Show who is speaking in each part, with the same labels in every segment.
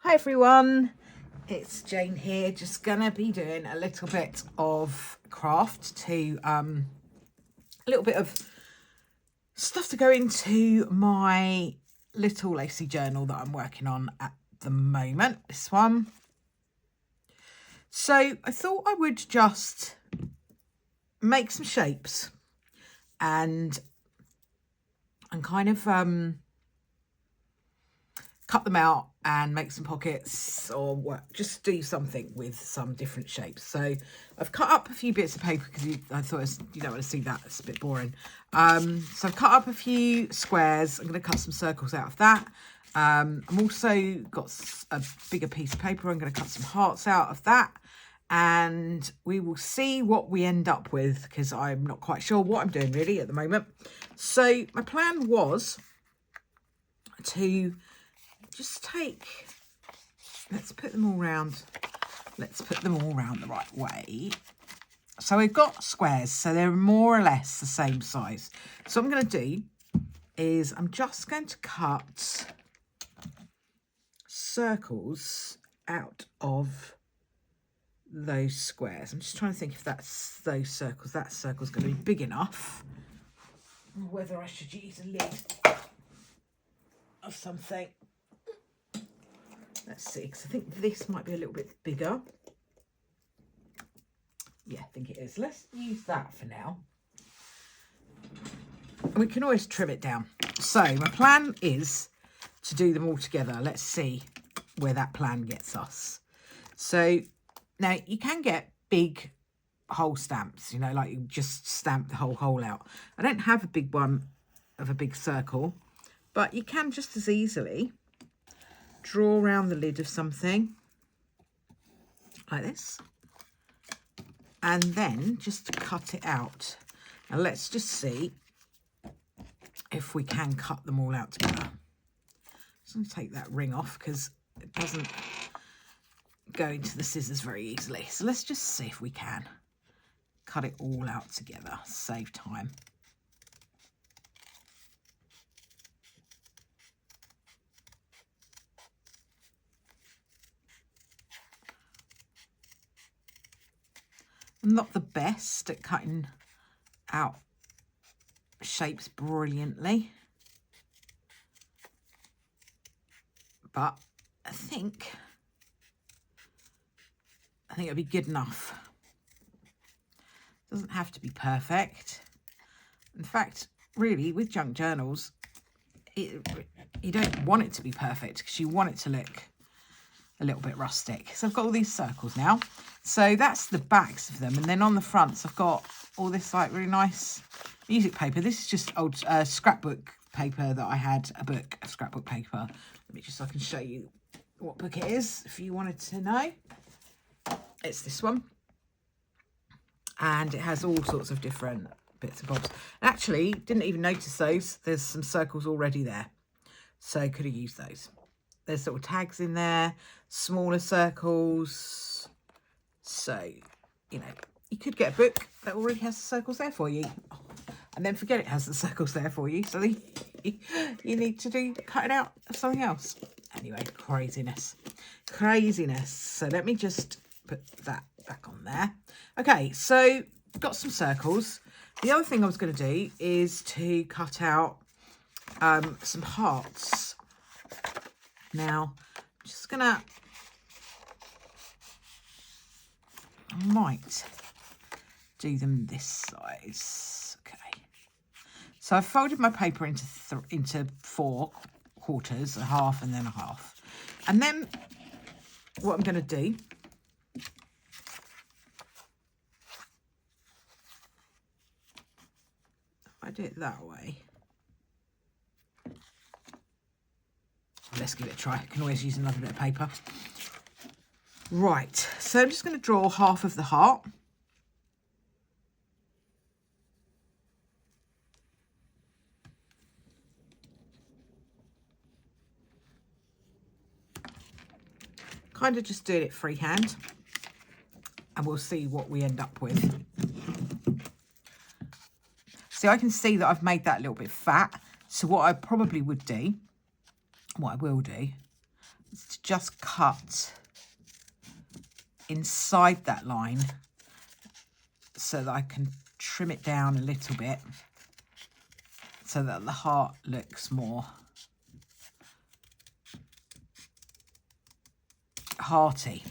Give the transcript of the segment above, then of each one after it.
Speaker 1: Hi everyone, it's Jane here, just gonna be doing a little bit of craft to a little bit of stuff to go into my little lacy journal that I'm working on at the moment, this one. So I thought I would just make some shapes and kind of cut them out and make some pockets or what, just do something with some different shapes. So I've cut up a few bits of paper because I thought you don't want to see that, it's a bit boring. So I've cut up a few squares. I'm going to cut some circles out of that. I'm also got a bigger piece of paper. I'm going to cut some hearts out of that, and we will see what we end up with because I'm not quite sure what I'm doing really at the moment. So my plan was to just take, let's put them all round the right way. So we've got squares, so they're more or less the same size. So what I'm going to do is I'm just going to cut circles out of those squares. I'm just trying to think if that's those circles. That circle's going to be big enough, or whether I should use a lid of something. Let's see, because I think this might be a little bit bigger. Yeah, I think it is. Let's use that for now. We can always trim it down. So my plan is to do them all together. Let's see where that plan gets us. So now you can get big hole stamps, you know, like you just stamp the whole hole out. I don't have a big one of a big circle, but you can just as easily draw around the lid of something like this and then just cut it out. Now let's just see if we can cut them all out together. I'm going to take that ring off because it doesn't go into the scissors very easily. So let's just see if we can cut it all out together, save time. I'm not the best at cutting out shapes brilliantly, but I think it'll be good enough. It doesn't have to be perfect. In fact, really, with junk journals, you don't want it to be perfect because you want it to look a little bit rustic. So I've got all these circles now. So that's the backs of them. And then on the fronts, I've got all this like really nice music paper. This is just old scrapbook paper that I had, a book of scrapbook paper. Let me just, so I can show you what book it is if you wanted to know. It's this one. And it has all sorts of different bits and bobs. Actually, didn't even notice those. There's some circles already there. So could have used those. There's little tags in there, smaller circles. So, you know, you could get a book that already has the circles there for you. And then forget it has the circles there for you. So you need to cut it out of something else. Anyway, craziness. Craziness. So let me just put that back on there. Okay, so got some circles. The other thing I was going to do is to cut out some hearts. Now, I'm just gonna, I might do them this size. Okay. So I've folded my paper into 4 quarters, a half and then a half. And then what I'm going to do if I do it that way. Let's give it a try. I can always use another bit of paper. Right, so I'm just going to draw half of the heart. Kind of just doing it freehand. And we'll see what we end up with. See, I can see that I've made that a little bit fat. So what I probably would do, what I will do, is to just cut inside that line so that I can trim it down a little bit so that the heart looks more hearty.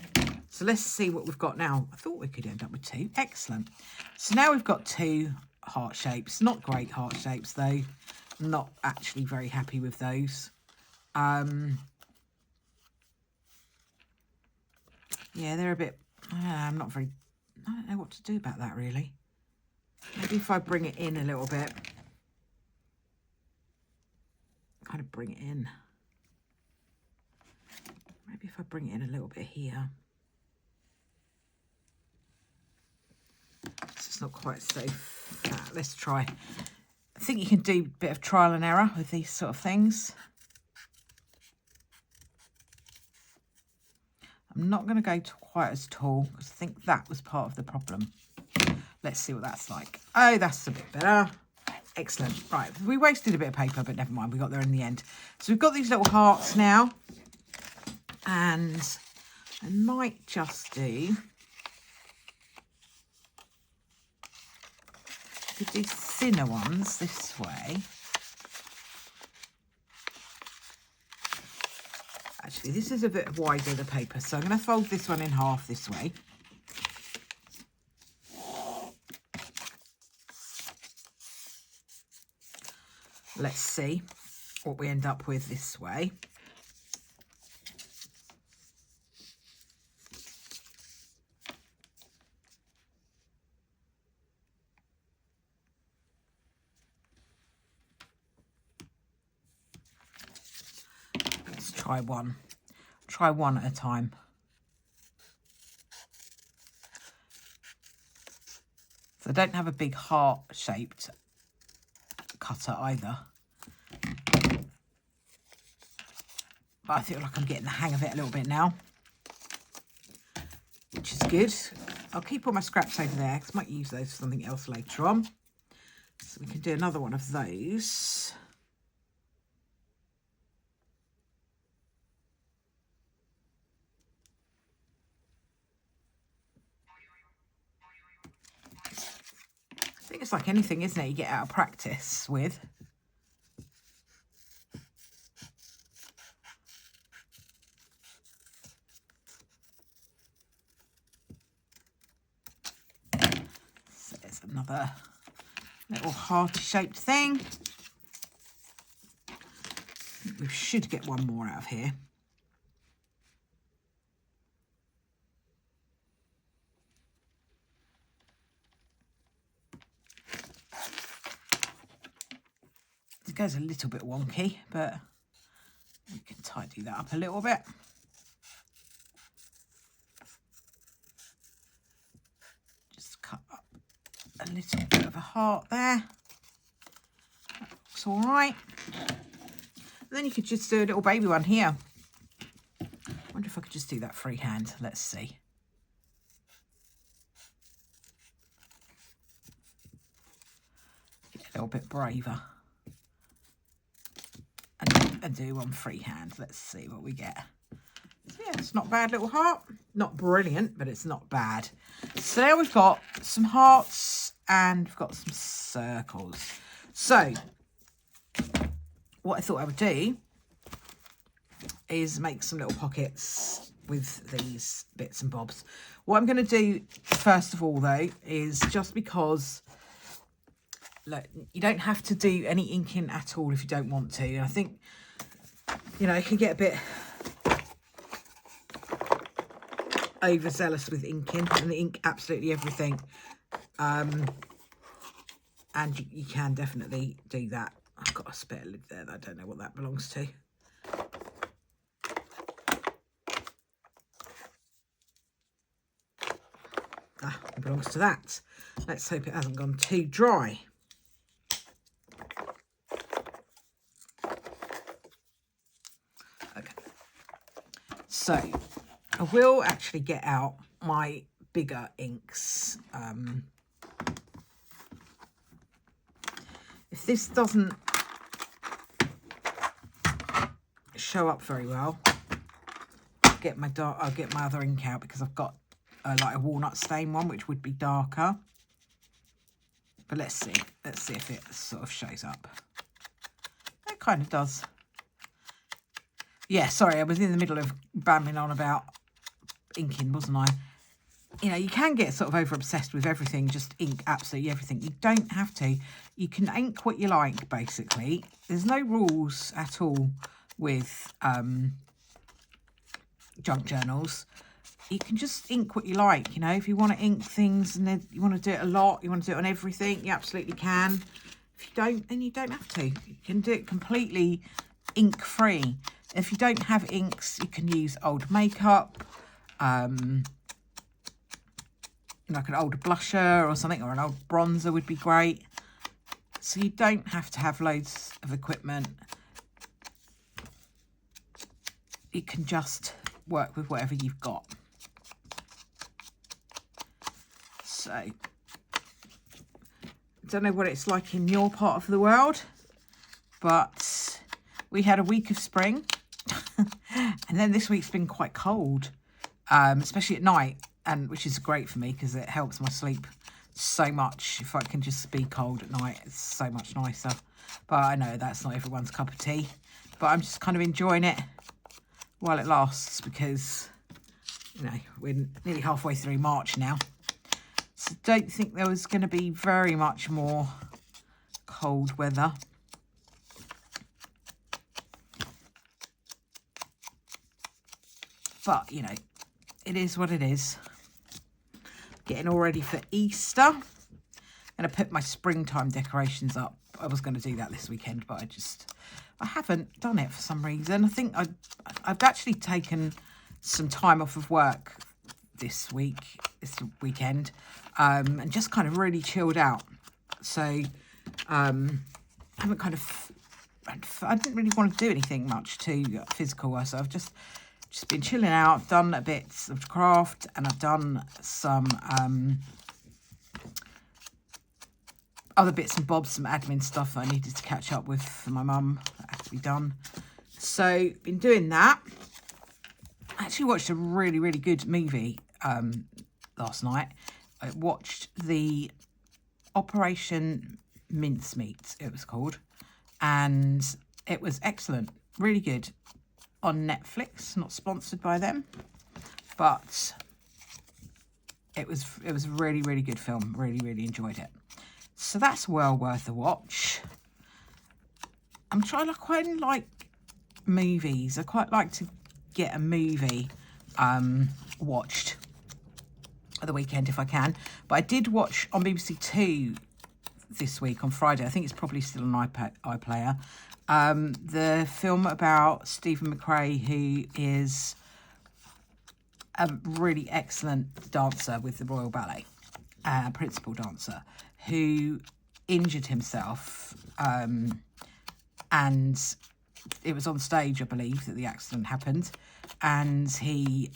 Speaker 1: So let's see what we've got now. I thought we could end up with 2. Excellent. So now we've got 2 heart shapes. Not great heart shapes though. Not actually very happy with those. Yeah, they're a bit, I don't know what to do about that really. Maybe if I bring it in a little bit. Kind of bring it in. Maybe if I bring it in a little bit here. It's not quite so fat. Let's try. I think you can do a bit of trial and error with these sort of things. I'm not going to go to quite as tall because I think that was part of the problem. Let's see what that's like. Oh, that's a bit better. Excellent. Right, we wasted a bit of paper, but never mind. We got there in the end. So we've got these little hearts now. And I might just do... could do thinner ones this way. Actually, this is a bit wider, the paper, so I'm going to fold this one in half this way. Let's see what we end up with this way. Try one at a time. So I don't have a big heart shaped cutter either, but I feel like I'm getting the hang of it a little bit now, which is good. I'll keep all my scraps over there because I might use those for something else later on. So we can do another one of those. I think it's like anything, isn't it? You get out of practice with. So there's another little heart-shaped thing. We should get one more out of here. It goes a little bit wonky, but we can tidy that up a little bit. Just cut up a little bit of a heart there. That looks all right. And then you could just do a little baby one here. I wonder if I could just do that freehand. Let's see. Get a little bit braver. And do one freehand. Let's see what we get. So yeah, it's not a bad little heart. Not brilliant, but it's not bad. So now we've got some hearts and we've got some circles. So what I thought I would do is make some little pockets with these bits and bobs. What I'm going to do first of all though is, just because look, you don't have to do any inking at all if you don't want to. And I think, you know, it can get a bit overzealous with inking and ink absolutely everything. And you can definitely do that. I've got a spare lid there that I don't know what that belongs to. Ah, it belongs to that. Let's hope it hasn't gone too dry. Okay. So I will actually get out my bigger inks. If this doesn't show up very well, get my other ink out because I've got like a walnut stain one, which would be darker. But let's see if it sort of shows up. It kind of does. Yeah, sorry, I was in the middle of babbling on about inking, wasn't I? You know, you can get sort of over obsessed with everything, just ink absolutely everything. You don't have to. You can ink what you like, basically. There's no rules at all with junk journals. You can just ink what you like, you know. If you want to ink things and then you want to do it a lot, you want to do it on everything, you absolutely can. If you don't, then you don't have to. You can do it completely ink-free. If you don't have inks, you can use old makeup, like an old blusher or something, or an old bronzer would be great. So you don't have to have loads of equipment. You can just work with whatever you've got. So, I don't know what it's like in your part of the world, but we had a week of spring. And then this week's been quite cold, especially at night, and which is great for me because it helps my sleep so much. If I can just be cold at night, it's so much nicer. But I know that's not everyone's cup of tea, but I'm just kind of enjoying it while it lasts because, you know, we're nearly halfway through March now. So don't think there was going to be very much more cold weather. But, you know, it is what it is. Getting all ready for Easter. I'm going to put my springtime decorations up. I was going to do that this weekend, but I haven't done it for some reason. I think I've actually taken some time off of work this weekend, and just kind of really chilled out. So, I didn't really want to do anything much too physical. So I've just been chilling out. I've done a bit of craft, and I've done some other bits and bobs, some admin stuff that I needed to catch up with for my mum that had to be done. So been doing that. I actually watched a really, really good movie last night. I watched the Operation Mincemeat, it was called, and it was excellent, really good, on Netflix. Not sponsored by them, but it was a really, really good film. Really, really enjoyed it. So that's well worth a watch. I quite like movies. I quite like to get a movie watched at the weekend if I can. But I did watch on BBC Two this week on Friday. I think it's probably still on iPlayer. The film about Stephen McRae, who is a really excellent dancer with the Royal Ballet, principal dancer, who injured himself, and it was on stage, I believe, that the accident happened, and he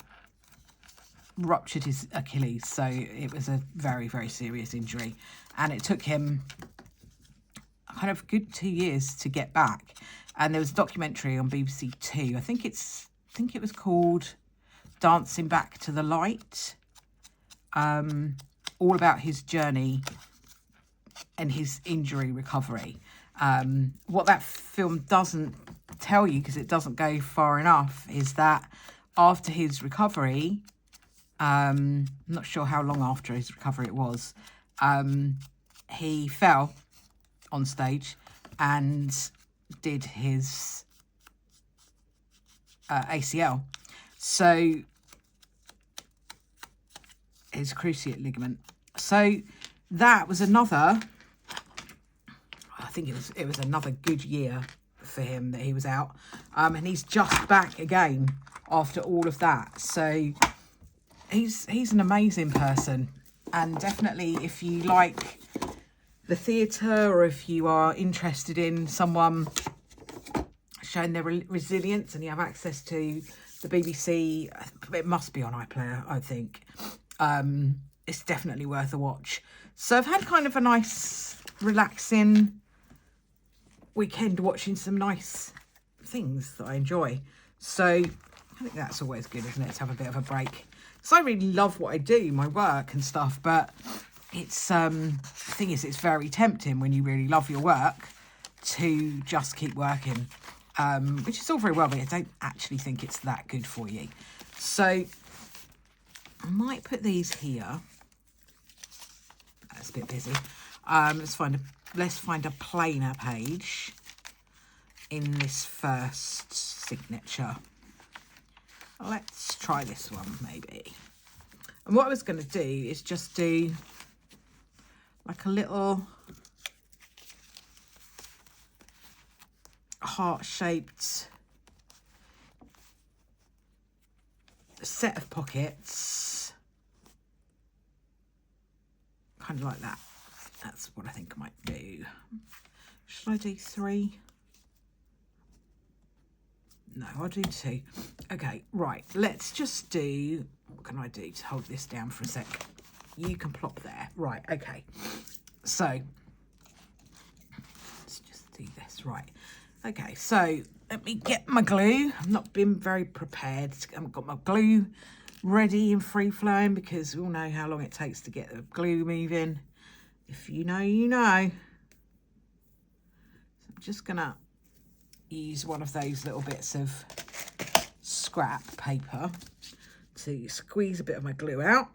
Speaker 1: ruptured his Achilles, so it was a very, very serious injury, and it took him kind of a good 2 years to get back. And there was a documentary on BBC Two. I think it was called Dancing Back to the Light, all about his journey and his injury recovery. What that film doesn't tell you, because it doesn't go far enough, is that after his recovery, I'm not sure how long after his recovery it was, he fell on stage and did his ACL. So his cruciate ligament. So that was another, I think it was another good year for him that he was out. And he's just back again after all of that. So he's an amazing person. And definitely, if you like the theatre, or if you are interested in someone showing their resilience and you have access to the BBC, it must be on iPlayer, I think. It's definitely worth a watch. So I've had kind of a nice, relaxing weekend watching some nice things that I enjoy. So I think that's always good, isn't it, to have a bit of a break. So I really love what I do, my work and stuff, but it's the thing is, it's very tempting when you really love your work to just keep working, which is all very well, but I don't actually think it's that good for you. So I might put these here. That's a bit busy. Let's find a plainer page in this first signature. Let's try this one maybe. And what I was going to do is just do like a little heart-shaped set of pockets, kind of like that. That's what I think I might do. Should I do 3? No, I'll do 2. Okay, right, let's just do, what can I do to hold this down for a sec? You can plop there. Right, okay. So, let's just do this. Right. Okay, so let me get my glue. I've not been very prepared. I haven't got my glue ready and free flowing because we all know how long it takes to get the glue moving. If you know, you know. So I'm just going to use one of those little bits of scrap paper to squeeze a bit of my glue out,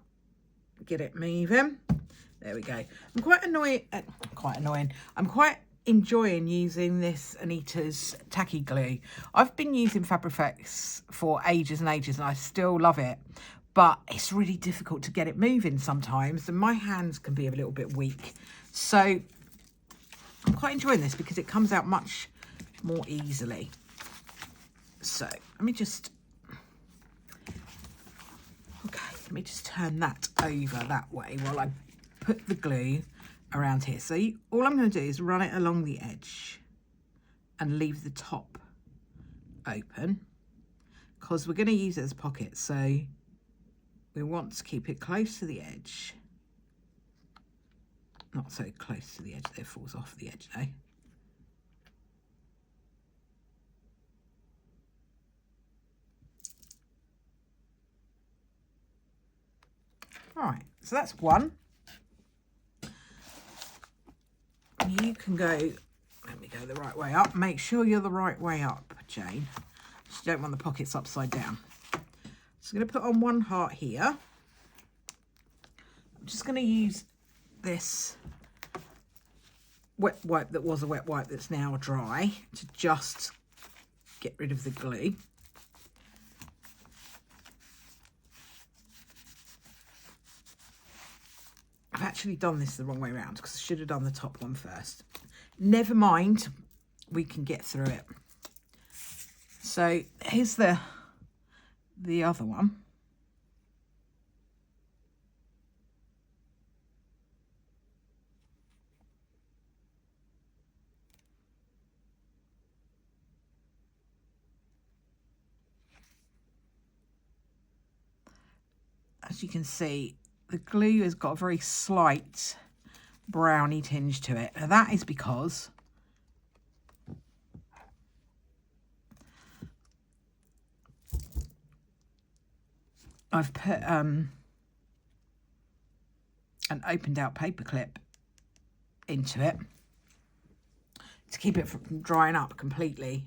Speaker 1: get it moving. There we go. I'm quite annoying. I'm quite enjoying using this Anita's tacky glue. I've been using Fabrifex for ages and ages and I still love it, but it's really difficult to get it moving sometimes and my hands can be a little bit weak. So I'm quite enjoying this because it comes out much more easily. So let me just turn that over that way while I put the glue around here. So all I'm going to do is run it along the edge and leave the top open because we're going to use it as a pocket. So we want to keep it close to the edge. Not so close to the edge that it falls off the edge though. All right, so that's one. You can go, let me go the right way up. Make sure you're the right way up, Jane. You don't want the pockets upside down. So I'm going to put on one heart here. I'm just going to use this wet wipe that was a wet wipe that's now dry to just get rid of the glue. I've actually done this the wrong way around because I should have done the top one first. Never mind, we can get through it. So here's the other one. As you can see, the glue has got a very slight browny tinge to it. Now that is because I've put an opened out paper clip into it to keep it from drying up completely.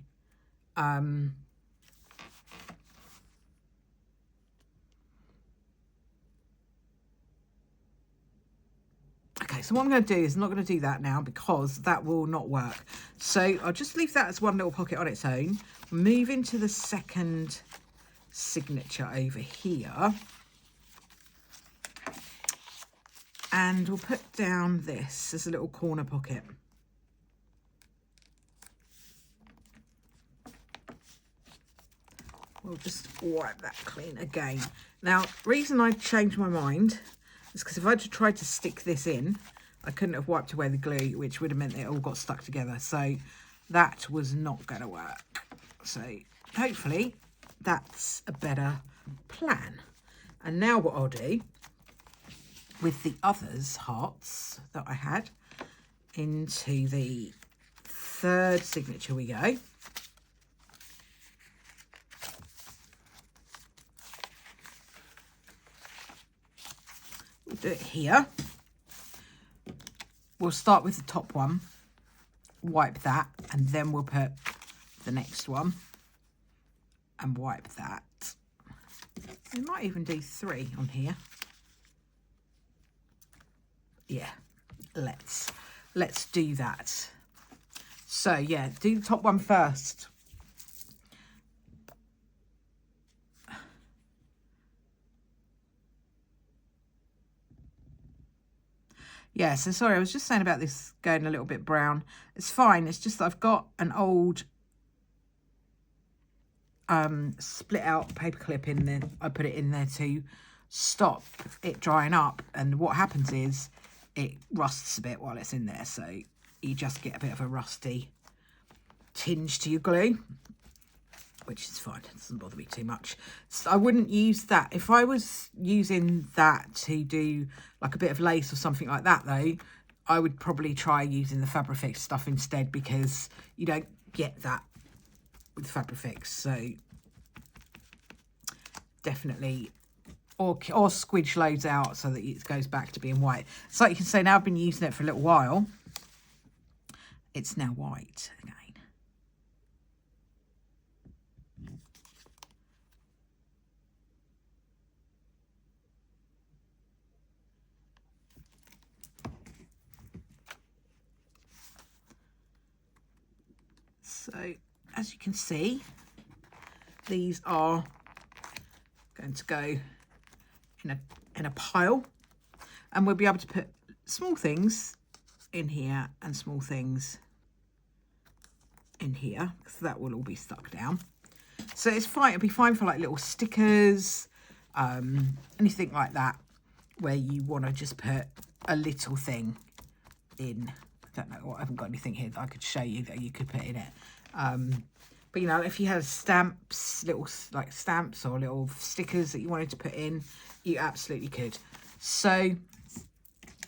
Speaker 1: Okay, so what I'm going to do is I'm not going to do that now because that will not work. So I'll just leave that as one little pocket on its own. Move into the second signature over here. And we'll put down this as a little corner pocket. We'll just wipe that clean again. Now, reason I changed my mind is because if I'd tried to stick this in, I couldn't have wiped away the glue, which would have meant it all got stuck together. So that was not going to work. So hopefully that's a better plan. And now what I'll do with the others hearts that I had, into the third signature we go. do it here. We'll start with the top one, wipe that, and then we'll put the next one and wipe that. We might even do 3 on here. Yeah, let's do that. So yeah, do the top one first. Yeah, so sorry, I was just saying about this going a little bit brown. It's fine, it's just that I've got an old split out paper clip in there. I put it in there to stop it drying up, and what happens is it rusts a bit while it's in there, so you just get a bit of a rusty tinge to your glue, which is fine, it doesn't bother me too much. So I wouldn't use that. If I was using that to do like a bit of lace or something like that though, I would probably try using the Fabrifix stuff instead, because you don't get that with Fabrifix. So definitely, or squidge loads out so that it goes back to being white. So like you can say, now I've been using it for a little while, it's now white again. So as you can see, these are going to go in a pile, and we'll be able to put small things in here and small things in here, because that will all be stuck down. So it's fine, it'll be fine for like little stickers, anything like that, where you want to just put a little thing in. I don't know, I haven't got anything here that I could show you that you could put in it. But you know, if you had stamps, little like stamps or little stickers that you wanted to put in, you absolutely could. So I'm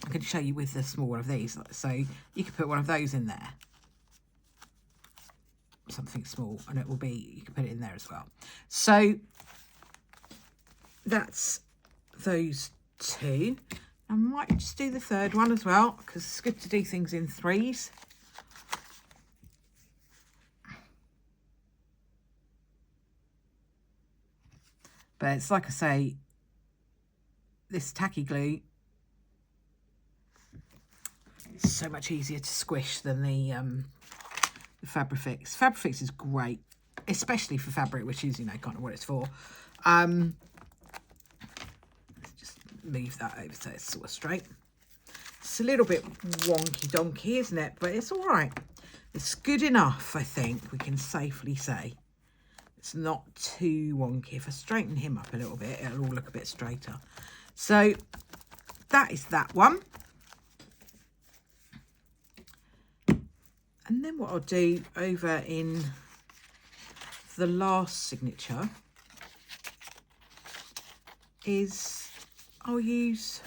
Speaker 1: going to show you with the small one of these. So you could put one of those in there, something small, and it will be, you can put it in there as well. So that's those 2. I might just do the 3rd one as well, because it's good to do things in 3s. But it's like I say, this tacky glue is so much easier to squish than the Fabrifix. Fabrifix is great, especially for fabric, which is, you know, kind of what it's for. Let's just move that over so it's sort of straight. It's a little bit wonky donkey, isn't it? But it's all right. It's good enough, I think we can safely say. It's not too wonky. If I straighten him up a little bit, it'll all look a bit straighter. So that is that one. And then what I'll do over in the last signature is I'll use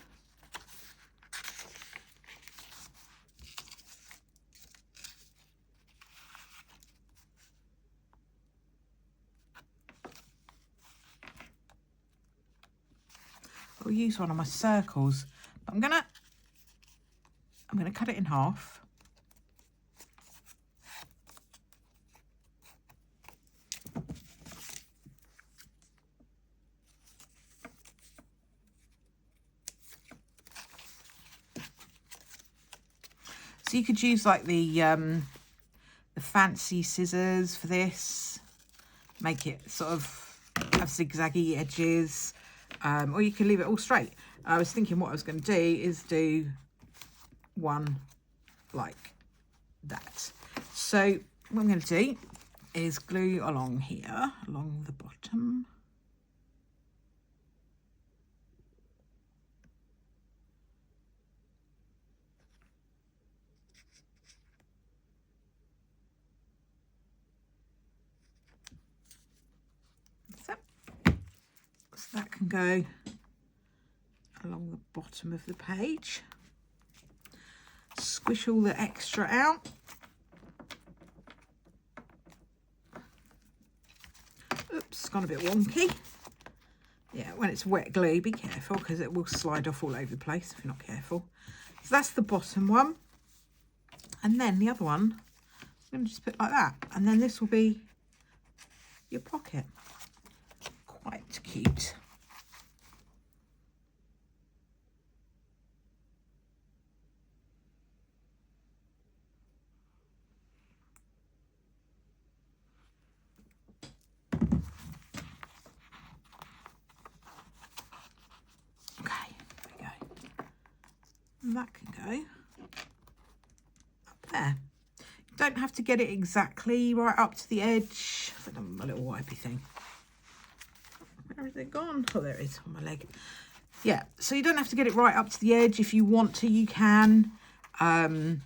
Speaker 1: one of my circles. But I'm gonna cut it in half. So you could use like the fancy scissors for this, make it sort of have zigzaggy edges, or you can leave it all straight. I was thinking what I was going to do is do one like that. So what I'm going to do is glue along here, along the bottom. So that can go along the bottom of the page. Squish all the extra out. Oops, gone a bit wonky. Yeah, when it's wet glue, be careful because it will slide off all over the place if you're not careful. So that's the bottom one. And then the other one, I'm going to just put like that. And then this will be your pocket. Quite cute. Okay, there we go. And that can go up there. You don't have to get it exactly right up to the edge. I think my little wipey thing. Where is it gone? Oh, there it is on my leg. Yeah, so you don't have to get it right up to the edge. If you want to, you can. What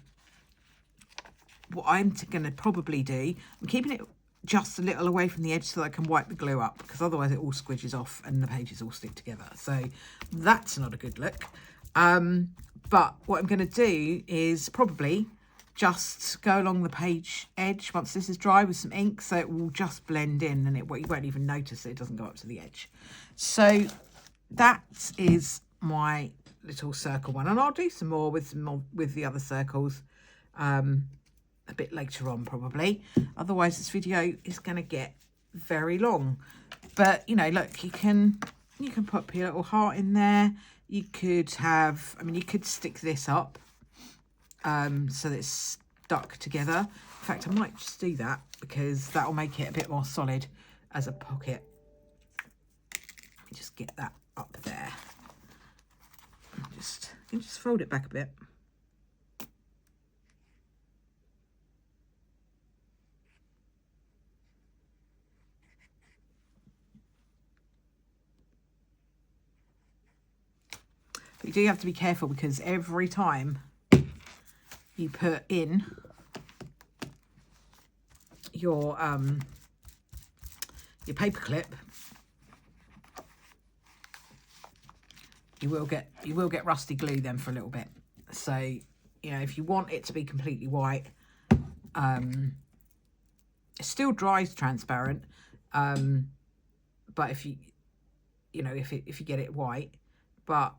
Speaker 1: I'm going to probably do, I'm keeping it just a little away from the edge so that I can wipe the glue up, because otherwise it all squidges off and the pages all stick together. So that's not a good look. But what I'm going to do is probably just go along the page edge once this is dry with some ink, so it will just blend in and you won't even notice that it doesn't go up to the edge. So that is my little circle one, and I'll do some more with the other circles a bit later on probably. Otherwise this video is going to get very long. But you know, look, you can put your little heart in there. You could have, I mean, you could stick this up so that it's stuck together. In fact, I might just do that because that will make it a bit more solid as a pocket. Let me just get that up there. You can just fold it back a bit. But you do have to be careful because every time you put in your paper clip, you will get rusty glue then for a little bit. So, you know, if you want it to be completely white, it still dries transparent, but if you get it white, but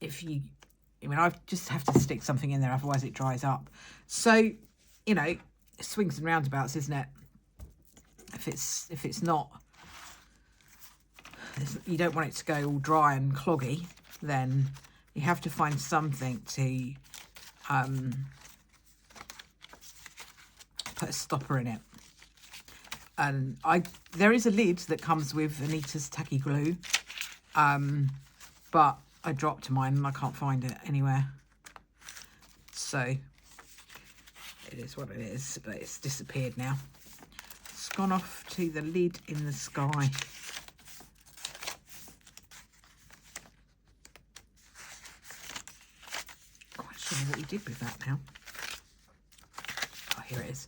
Speaker 1: I just have to stick something in there, otherwise it dries up. So, you know, swings and roundabouts, isn't it? If it's not, you don't want it to go all dry and cloggy, then you have to find something to put a stopper in it. And there is a lid that comes with Anita's tacky glue, but I dropped mine and I can't find it anywhere. So it is what it is, but it's disappeared now. It's gone off to the lid in the sky. Quite sure what we did with that now. Oh, here it is.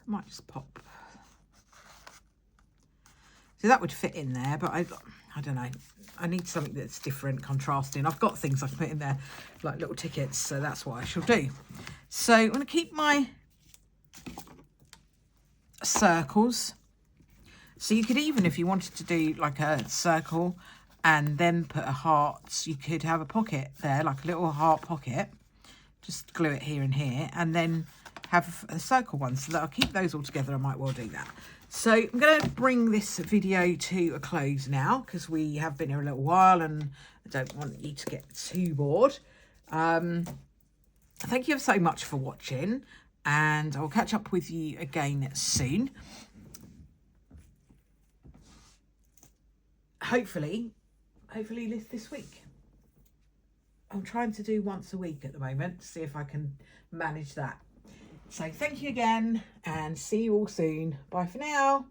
Speaker 1: I might just pop. So that would fit in there, but I don't know. I need something that's different, contrasting. I've got things I can put in there, like little tickets, so that's what I shall do. So I'm going to keep my circles. So you could even, if you wanted to do like a circle and then put a heart, you could have a pocket there, like a little heart pocket. Just glue it here and here, and then have a circle one, so that I'll keep those all together. I might well do that. So I'm going to bring this video to a close now, because we have been here a little while and I don't want you to get too bored. Thank you so much for watching, and I'll catch up with you again soon. Hopefully this week. I'm trying to do once a week at the moment to see if I can manage that. So thank you again, and see you all soon. Bye for now.